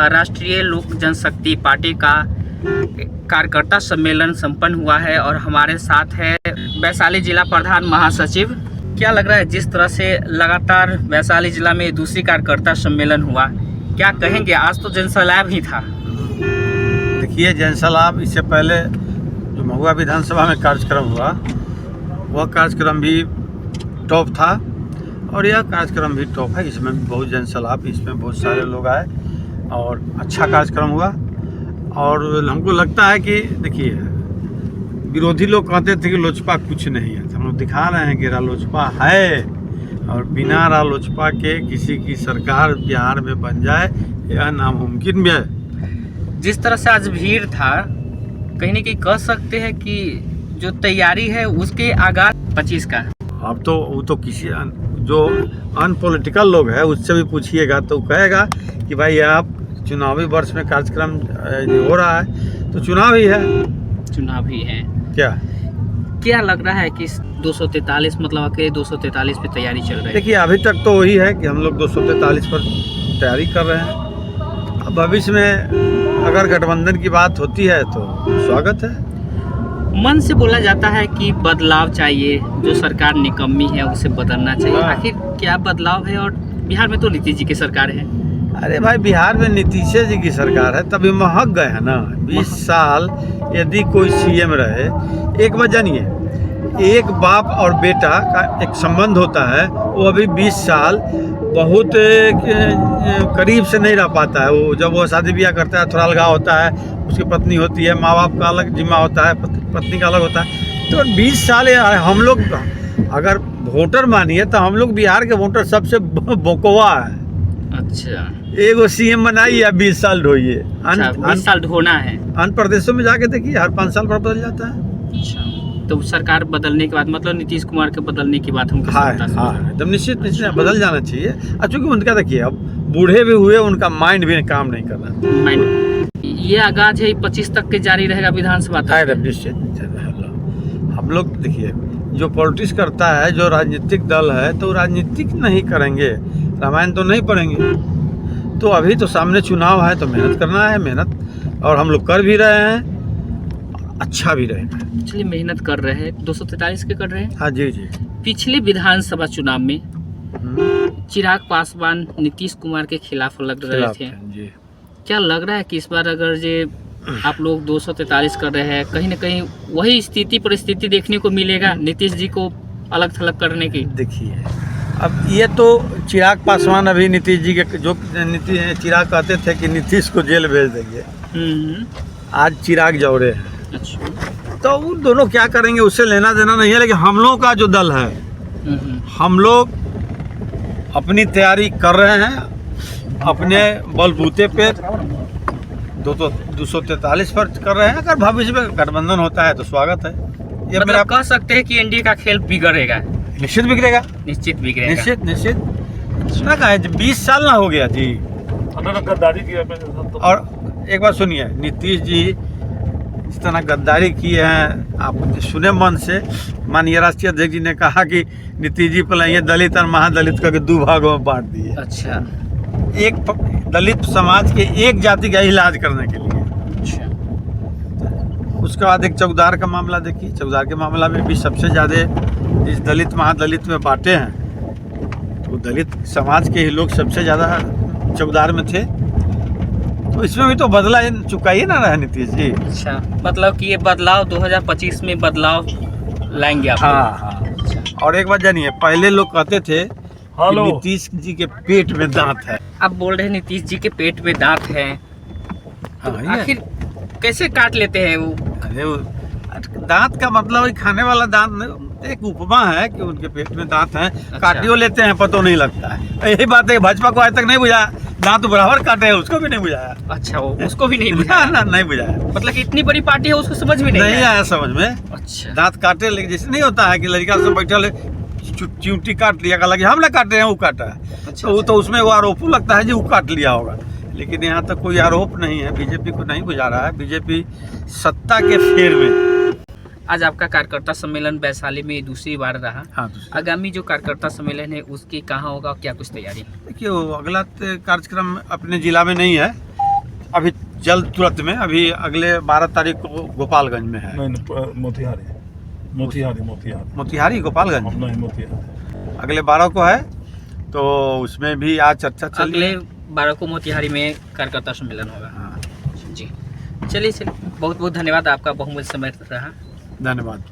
राष्ट्रीय लोक जनशक्ति पार्टी का कार्यकर्ता सम्मेलन संपन्न हुआ है और हमारे साथ है वैशाली जिला प्रधान महासचिव। क्या लग रहा है जिस तरह से लगातार वैशाली जिला में दूसरी कार्यकर्ता सम्मेलन हुआ, क्या कहेंगे? आज तो जनसलाब ही था। देखिए, जनसलाब इससे पहले जो महुआ विधानसभा में कार्यक्रम हुआ वह कार्यक्रम भी टॉप था और यह कार्यक्रम भी टॉप है। इसमें भी बहुत जनसलाब, इसमें बहुत सारे लोग आए और अच्छा कार्यक्रम हुआ। और हमको लगता है कि देखिए, विरोधी लोग कहते थे कि लोजपा कुछ नहीं है, तो हम लोग दिखा रहे हैं कि रालोजपा है और बिना रालोजपा के किसी की सरकार बिहार में बन जाए यह नामुमकिन भी है। जिस तरह से आज भीड़ था, कहीं न कहीं कह सकते हैं कि जो तैयारी है उसके आगाज 25 का। अब तो वो तो किसी जो अनपॉलिटिकल लोग है उससे भी पूछिएगा तो कहेगा कि भाई आप चुनावी वर्ष में कार्यक्रम हो रहा है तो चुनाव ही है। चुनाव ही है। क्या लग रहा है कि 243 मतलब अकेले 243 पे तैयारी चल रही है? देखिए, अभी तक तो वही है कि हम लोग 243 पर तैयारी कर रहे हैं। अब भविष्य में अगर गठबंधन की बात होती है तो स्वागत है। मन से बोला जाता है कि बदलाव चाहिए, जो सरकार निकम्मी है उसे बदलना चाहिए। आखिर क्या बदलाव है? और बिहार में तो नीतीश जी की सरकार है। अरे भाई, बिहार में नीतीश जी की सरकार है तभी महक गए हैं ना। 20 साल यदि कोई सीएम रहे, एक बात जानिए, एक बाप और बेटा का एक संबंध होता है, वो अभी 20 साल बहुत करीब से नहीं रह पाता है। वो जब वो शादी ब्याह करता है थोड़ा अलगाव होता है, उसकी पत्नी होती है, माँ बाप का अलग जिम्मा होता है, पत्नी का अलग होता है। तो 20 साल हम लोग अगर वोटर मानिए तो हम लोग बिहार के वोटर सबसे बोकवा है। अच्छा, एगो सीएम बनाइए या 20 साल ढोइए। 20 साल ढोना है। अन्य प्रदेशों में जाके देखिए, हर 5 साल पर बदल जाता है। अच्छा, तो सरकार बदलने के बाद मतलब नीतीश कुमार के बदलने की बात हमको हाँ, एकदम निश्चित बदल जाना चाहिए। चूँकि उनका देखिए, अब बूढ़े भी हुए, उनका माइंड भी काम नहीं कर रहा। ये आगाज है 25 तक के जारी रहेगा विधानसभा तक। निश्चित हम लोग देखिए, जो पॉलिटिक्स करता है, जो राजनीतिक दल है, तो राजनीतिक नहीं करेंगे, रामायण तो नहीं पढ़ेंगे। तो अभी तो सामने चुनाव है तो मेहनत करना है, मेहनत और हम लोग कर भी रहे हैं, अच्छा भी रहेगा। चलिए, मेहनत कर रहे हैं। 243 के कर रहे हैं। हाँ जी जी। पिछले विधानसभा चुनाव में चिराग पासवान नीतीश कुमार के खिलाफ लग रहे थे जी। क्या लग रहा है कि इस बार अगर ये आप लोग 243 कर रहे हैं, कहीं ना कहीं वही स्थिति परिस्थिति देखने को मिलेगा नीतीश जी को अलग थलग करने की? देखिए, अब ये तो चिराग पासवान अभी नीतीश जी के जो चिराग कहते थे कि नीतीश को जेल भेज देंगे, आज चिराग जौरे हैं। अच्छा, तो वो दोनों क्या करेंगे उससे लेना देना नहीं है। लेकिन हम लोगों का जो दल है, हम लोग अपनी तैयारी कर रहे हैं, अपने बलबूते पे 243 पर कर रहे हैं। अगर भविष्य में गठबंधन होता है तो स्वागत है। ये मतलब मेरा कह सकते हैं कि एनडीए का खेल बिगड़ेगा। निश्चित बिगड़ेगा, निश्चित बिगड़ेगा, निश्चित ना कहें। 20 साल ना हो गया जी, गद्दारी की। और एक बात सुनिए, नीतीश जी इस तरह गद्दारी किए हैं, आप सुने मन से। माननीय राष्ट्रीय अध्यक्ष जी ने कहा कि नीतीश जी पहले दलित और महादलित करके 2 भागों में बांट दिए। अच्छा, एक दलित समाज के एक जाति का इलाज करने के लिए। अच्छा, उसके बाद एक चौकीदार का मामला देखिए, चौकीदार के मामला में भी सबसे ज़्यादा जिस दलित महादलित में बांटे हैं, तो दलित समाज के ही लोग सबसे ज़्यादा चौकीदार में थे। तो इसमें भी तो बदला चुका ही ना रहा नीतीश जी। अच्छा, मतलब कि ये बदलाव 2025 में बदलाव लाएंगे आप? हाँ। और एक बात जानिए, पहले लोग कहते थे कि नीतीश जी के पेट में दांत है। आप बोल रहे हैं नीतीश जी के पेट में दांत है, तो आखिर कैसे काट लेते हैं वो? अरे वो दांत का मतलब खाने वाला दांत एक उपमा है कि उनके पेट में दांत हैं। अच्छा। काटियो लेते हैं, पतो नहीं लगता है। यही बात है, भाजपा को आज तक नहीं बुझाया, दांत बराबर काटे हैं, उसको भी नहीं बुझाया। अच्छा, वो उसको भी नहीं बुझाया? ना, नहीं बुझाया। मतलब कि इतनी बड़ी पार्टी है उसको समझ में नहीं आया समझ में। अच्छा, दांत काटे, लेकिन जैसे नहीं होता है कि लड़का से बैठल चिमटी काट लिया, का लगे हम ना काटे हैं, वो काटा है। अच्छा, तो वो तो उसमें वो आरोप लगता है जी वो काट लिया होगा, लेकिन यहाँ तक कोई आरोप नहीं है। बीजेपी को नहीं बुझा रहा है, बीजेपी सत्ता के फेर में। आज आपका कार्यकर्ता सम्मेलन वैशाली में दूसरी बार रहा। हाँ, आगामी जो कार्यकर्ता सम्मेलन है उसकी कहाँ होगा, क्या कुछ तैयारी? देखिए, अगला कार्यक्रम अपने जिला में नहीं है, अभी जल्द तुरंत में, अभी अगले 12 तारीख को गोपालगंज में है। नहीं, मोतिहारी मोतिहारी मोतिहारी मोतिहारी गोपालगंज नहीं, मोतिहारी। अगले 12 को है, तो उसमें भी आज चर्चा चल रही अगले है। 12 को मोतिहारी में कार्यकर्ता सम्मेलन होगा। हाँ, जी चलिए बहुत बहुत धन्यवाद, आपका बहुमूल्य समय रहा। धन्यवाद।